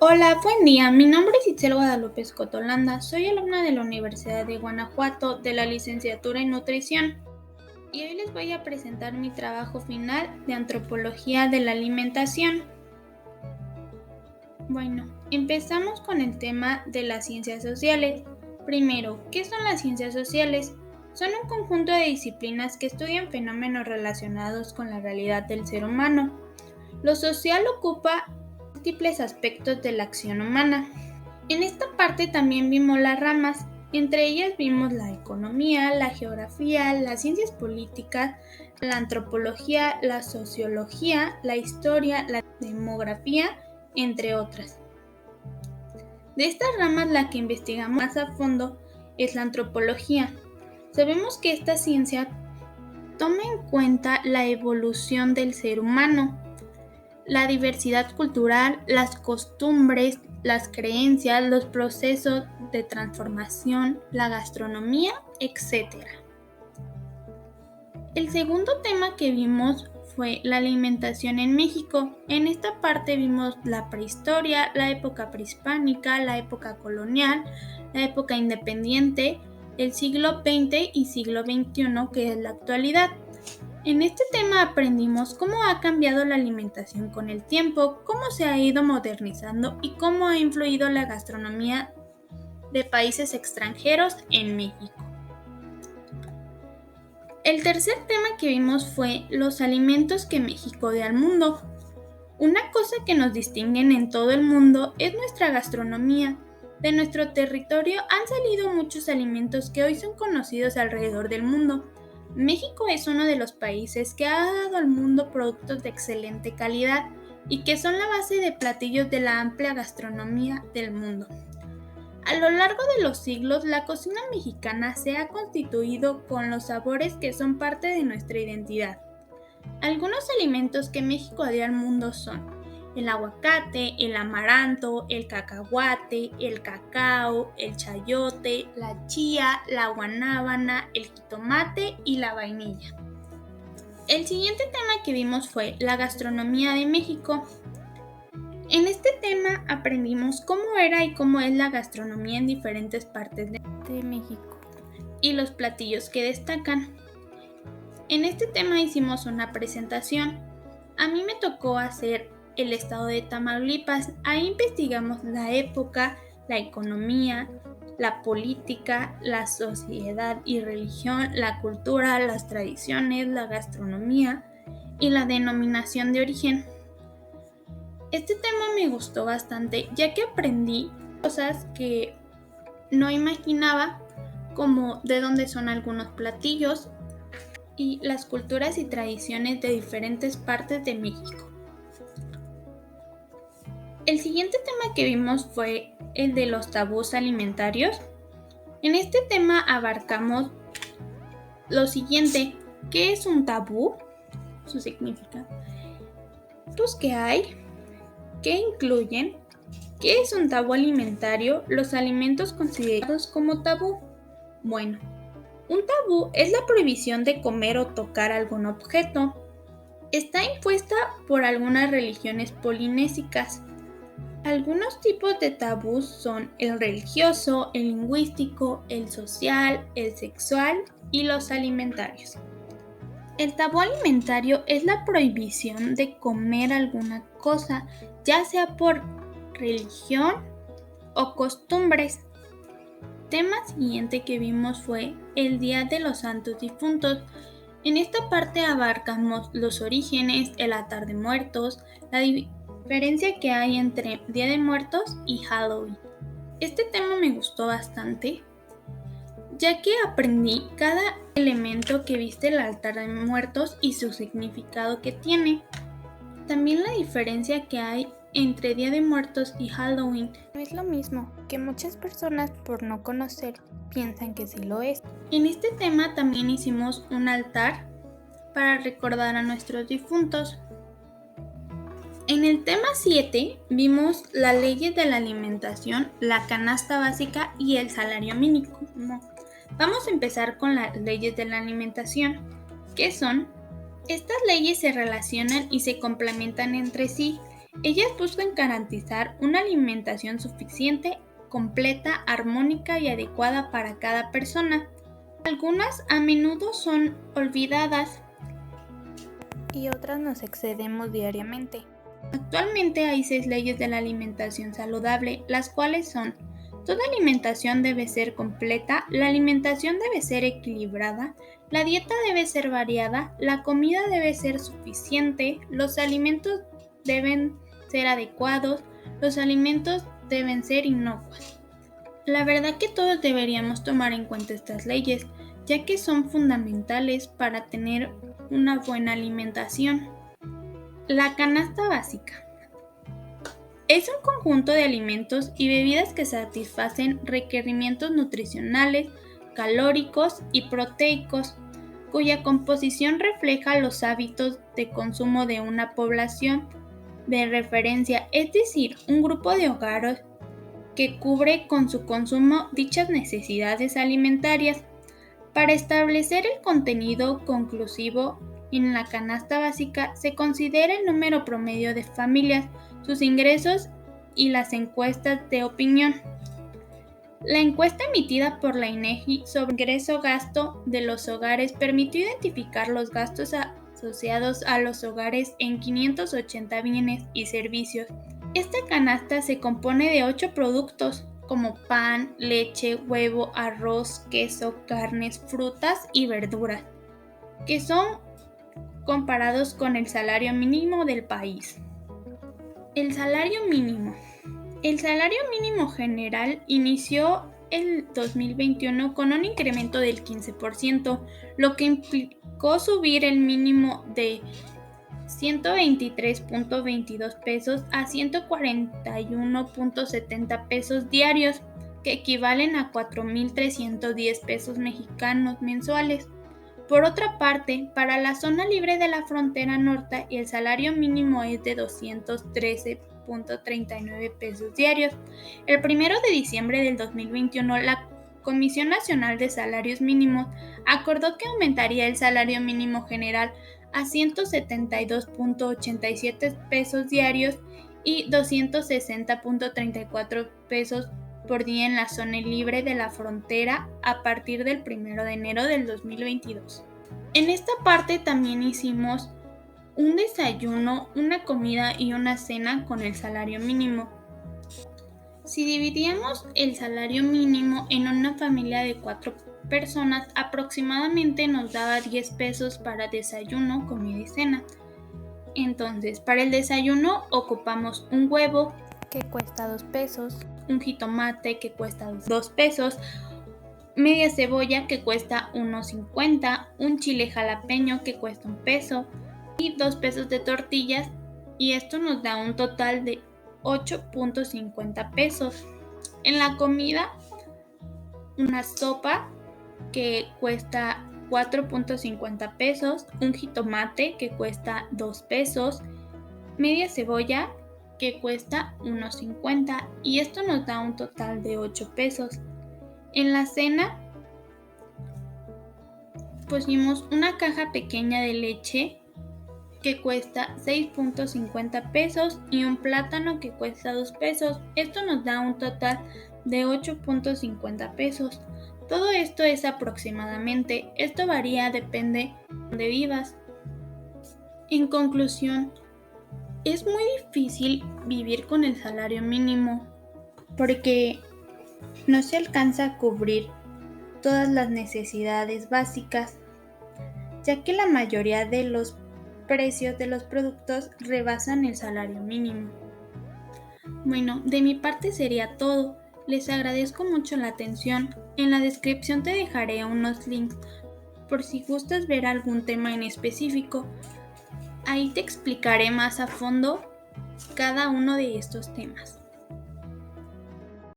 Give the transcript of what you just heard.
Hola, buen día. Mi nombre es Itzel Guadalupe Escotolanda. Soy alumna de la Universidad de Guanajuato de la licenciatura en Nutrición y hoy les voy a presentar mi trabajo final de Antropología de la Alimentación. Bueno, empezamos con el tema de las ciencias sociales. Primero, ¿qué son las ciencias sociales? Son un conjunto de disciplinas que estudian fenómenos relacionados con la realidad del ser humano. Lo social ocupa múltiples aspectos de la acción humana. En esta parte también vimos las ramas, entre ellas vimos la economía, la geografía, las ciencias políticas, la antropología, la sociología, la historia, la demografía, entre otras. De estas ramas la que investigamos más a fondo es la antropología. Sabemos que esta ciencia toma en cuenta la evolución del ser humano, la diversidad cultural, las costumbres, las creencias, los procesos de transformación, la gastronomía, etc. El segundo tema que vimos fue la alimentación en México. En esta parte vimos la prehistoria, la época prehispánica, la época colonial, la época independiente, el siglo XX y siglo XXI, que es la actualidad. En este tema aprendimos cómo ha cambiado la alimentación con el tiempo, cómo se ha ido modernizando y cómo ha influido la gastronomía de países extranjeros en México. El tercer tema que vimos fue los alimentos que México da al mundo. Una cosa que nos distinguen en todo el mundo es nuestra gastronomía. De nuestro territorio han salido muchos alimentos que hoy son conocidos alrededor del mundo. México es uno de los países que ha dado al mundo productos de excelente calidad y que son la base de platillos de la amplia gastronomía del mundo. A lo largo de los siglos, la cocina mexicana se ha constituido con los sabores que son parte de nuestra identidad. Algunos alimentos que México dio al mundo son el aguacate, el amaranto, el cacahuate, el cacao, el chayote, la chía, la guanábana, el jitomate y la vainilla. El siguiente tema que vimos fue la gastronomía de México. En este tema aprendimos cómo era y cómo es la gastronomía en diferentes partes de México y los platillos que destacan. En este tema hicimos una presentación. A mí me tocó hacer el estado de Tamaulipas. Ahí investigamos la época, la economía, la política, la sociedad y religión, la cultura, las tradiciones, la gastronomía y la denominación de origen. Este tema me gustó bastante ya que aprendí cosas que no imaginaba, como de dónde son algunos platillos y las culturas y tradiciones de diferentes partes de México. El siguiente tema que vimos fue el de los tabús alimentarios. En este tema abarcamos lo siguiente: ¿qué es un tabú? Su significado. Pues ¿qué hay? ¿Qué incluyen? ¿Qué es un tabú alimentario? Los alimentos considerados como tabú. Bueno, un tabú es la prohibición de comer o tocar algún objeto. Está impuesta por algunas religiones polinésicas. Algunos tipos de tabús son el religioso, el lingüístico, el social, el sexual y los alimentarios. El tabú alimentario es la prohibición de comer alguna cosa, ya sea por religión o costumbres. Tema siguiente que vimos fue el Día de los Santos Difuntos. En esta parte abarcamos los orígenes, el altar de muertos, la diferencia que hay entre Día de Muertos y Halloween. Este tema me gustó bastante, ya que aprendí cada elemento que viste el altar de muertos y su significado que tiene. También la diferencia que hay entre Día de Muertos y Halloween. No es lo mismo, que muchas personas por no conocer piensan que sí lo es. En este tema también hicimos un altar para recordar a nuestros difuntos. En el tema 7 vimos las leyes de la alimentación, la canasta básica y el salario mínimo. Vamos a empezar con las leyes de la alimentación. ¿Qué son? Estas leyes se relacionan y se complementan entre sí. Ellas buscan garantizar una alimentación suficiente, completa, armónica y adecuada para cada persona. Algunas a menudo son olvidadas y otras nos excedemos diariamente. Actualmente hay 6 leyes de la alimentación saludable, las cuales son: toda alimentación debe ser completa, la alimentación debe ser equilibrada, la dieta debe ser variada, la comida debe ser suficiente, los alimentos deben ser adecuados, los alimentos deben ser inocuos. La verdad que todos deberíamos tomar en cuenta estas leyes, ya que son fundamentales para tener una buena alimentación. La canasta básica es un conjunto de alimentos y bebidas que satisfacen requerimientos nutricionales, calóricos y proteicos, cuya composición refleja los hábitos de consumo de una población de referencia, es decir, un grupo de hogares que cubre con su consumo dichas necesidades alimentarias. Para establecer el contenido conclusivo en la canasta básica se considera el número promedio de familias, sus ingresos y las encuestas de opinión. La encuesta emitida por la INEGI sobre ingreso-gasto de los hogares permitió identificar los gastos asociados a los hogares en 580 bienes y servicios. Esta canasta se compone de 8 productos, como pan, leche, huevo, arroz, queso, carnes, frutas y verduras, que son comparados con el salario mínimo del país. El salario mínimo. El salario mínimo general inició el 2021 con un incremento del 15%, lo que implicó subir el mínimo de 123.22 pesos a 141.70 pesos diarios, que equivalen a 4.310 pesos mexicanos mensuales. Por otra parte, para la zona libre de la frontera norte, el salario mínimo es de 213.39 pesos diarios. El 1 de diciembre del 2021, la Comisión Nacional de Salarios Mínimos acordó que aumentaría el salario mínimo general a 172.87 pesos diarios y 260.34 pesos por día en la zona libre de la frontera a partir del 1 de enero del 2022. En esta parte también hicimos un desayuno, una comida y una cena con el salario mínimo. Si dividíamos el salario mínimo en una familia de 4 personas, aproximadamente nos daba 10 pesos para desayuno, comida y cena. Entonces, para el desayuno ocupamos un huevo, que cuesta 2 pesos, un jitomate, que cuesta 2 pesos, media cebolla, que cuesta 1.50, un chile jalapeño, que cuesta 1 peso, y 2 pesos de tortillas, y esto nos da un total de 8.50 pesos. En la comida, una sopa que cuesta 4.50 pesos, un jitomate que cuesta 2 pesos, media cebolla que cuesta 1.50, y esto nos da un total de 8 pesos. En la cena pusimos una caja pequeña de leche que cuesta 6.50 pesos y un plátano que cuesta 2 pesos. Esto nos da un total de 8.50 pesos. Todo esto es aproximadamente, esto varía, depende de donde vivas. En conclusión, es muy difícil vivir con el salario mínimo porque no se alcanza a cubrir todas las necesidades básicas, ya que la mayoría de los precios de los productos rebasan el salario mínimo. Bueno, de mi parte sería todo. Les agradezco mucho la atención. En la descripción te dejaré unos links por si gustas ver algún tema en específico. Ahí te explicaré más a fondo cada uno de estos temas.